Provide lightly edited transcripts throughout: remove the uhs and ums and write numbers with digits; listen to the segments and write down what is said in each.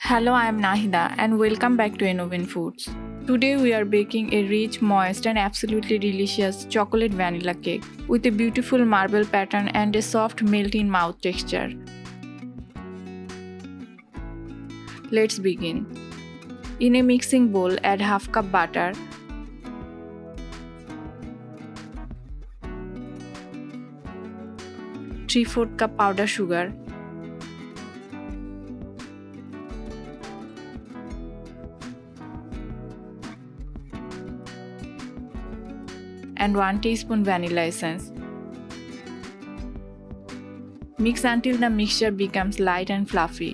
Hello, I am Nahida and welcome back to Innovin Foods. Today we are baking a rich, moist and absolutely delicious chocolate vanilla cake with a beautiful marble pattern and a soft melt-in-mouth texture. Let's begin. In a mixing bowl, add half cup butter, 3/4 cup powder sugar, and 1 teaspoon vanilla essence. Mix until the mixture becomes light and fluffy.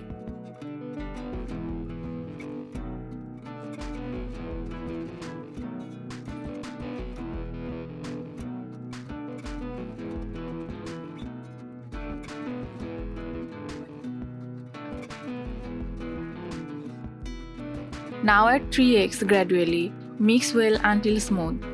Now add 3 eggs gradually. Mix well until smooth.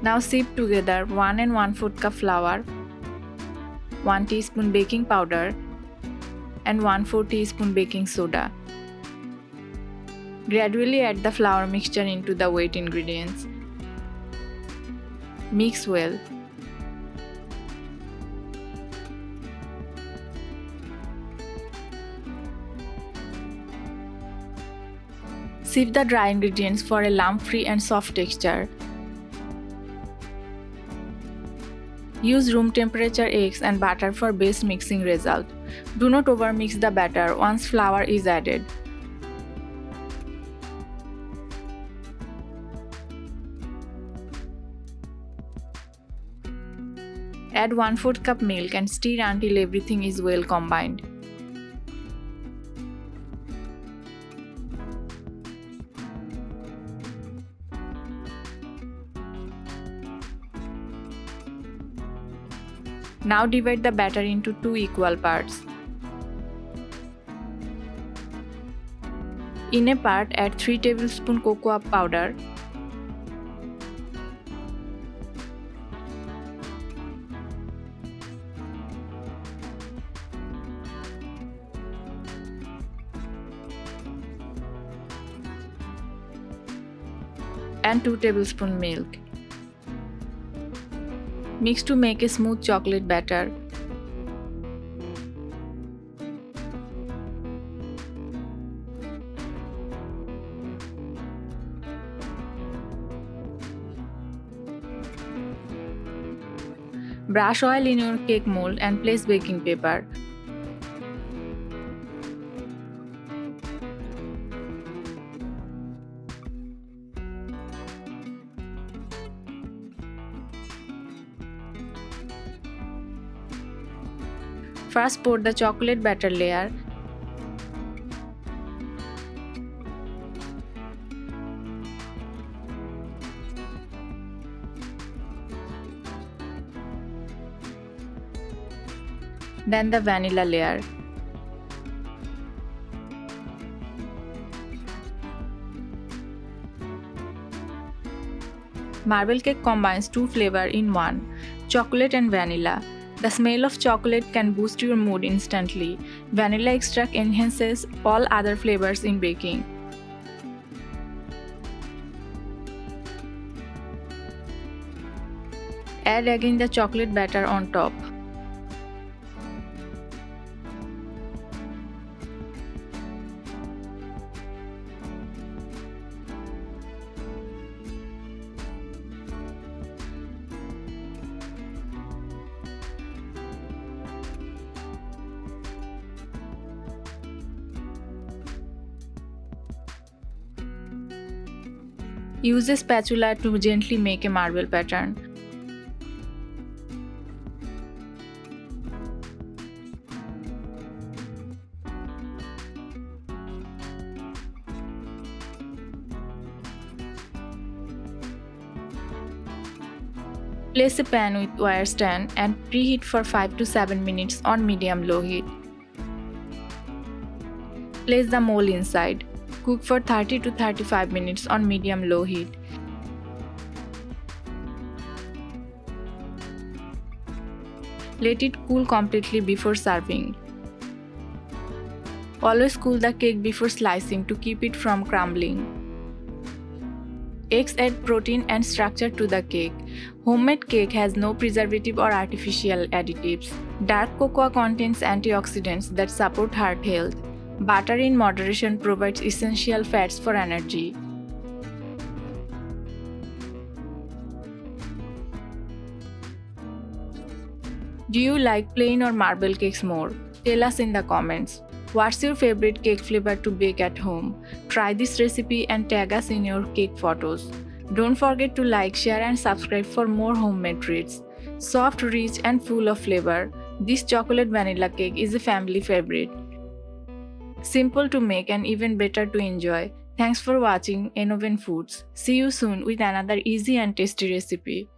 Now sieve together 1 and 1/4 cup flour, 1 teaspoon baking powder and 1/4 teaspoon baking soda. Gradually add the flour mixture into the wet ingredients. Mix well. Sieve the dry ingredients for a lump-free and soft texture. Use room temperature eggs and butter for best mixing result. Do not overmix the batter once flour is added. Add 1/4 cup milk and stir until everything is well combined. Now divide the batter into 2 equal parts. In a part, add 3 tablespoons cocoa powder, and 2 tablespoons milk. Mix to make a smooth chocolate batter. Brush oil in your cake mold and place baking paper. First pour the chocolate batter layer. Then the vanilla layer. Marble cake combines two flavors in one, chocolate and vanilla. The smell of chocolate can boost your mood instantly. Vanilla extract enhances all other flavors in baking. Add again the chocolate batter on top. Use a spatula to gently make a marble pattern. Place a pan with wire stand and preheat for 5 to 7 minutes on medium-low heat. Place the mold inside. Cook for 30 to 35 minutes on medium-low heat. Let it cool completely before serving. Always cool the cake before slicing to keep it from crumbling. Eggs add protein and structure to the cake. Homemade cake has no preservative or artificial additives. Dark cocoa contains antioxidants that support heart health. Butter in moderation provides essential fats for energy. Do you like plain or marble cakes more? Tell us in the comments. What's your favorite cake flavor to bake at home? Try this recipe and tag us in your cake photos. Don't forget to like, share and subscribe for more homemade treats. Soft, rich and full of flavor, this chocolate vanilla cake is a family favorite. Simple to make and even better to enjoy. Thanks for watching Enoven Foods. See you soon with another easy and tasty recipe.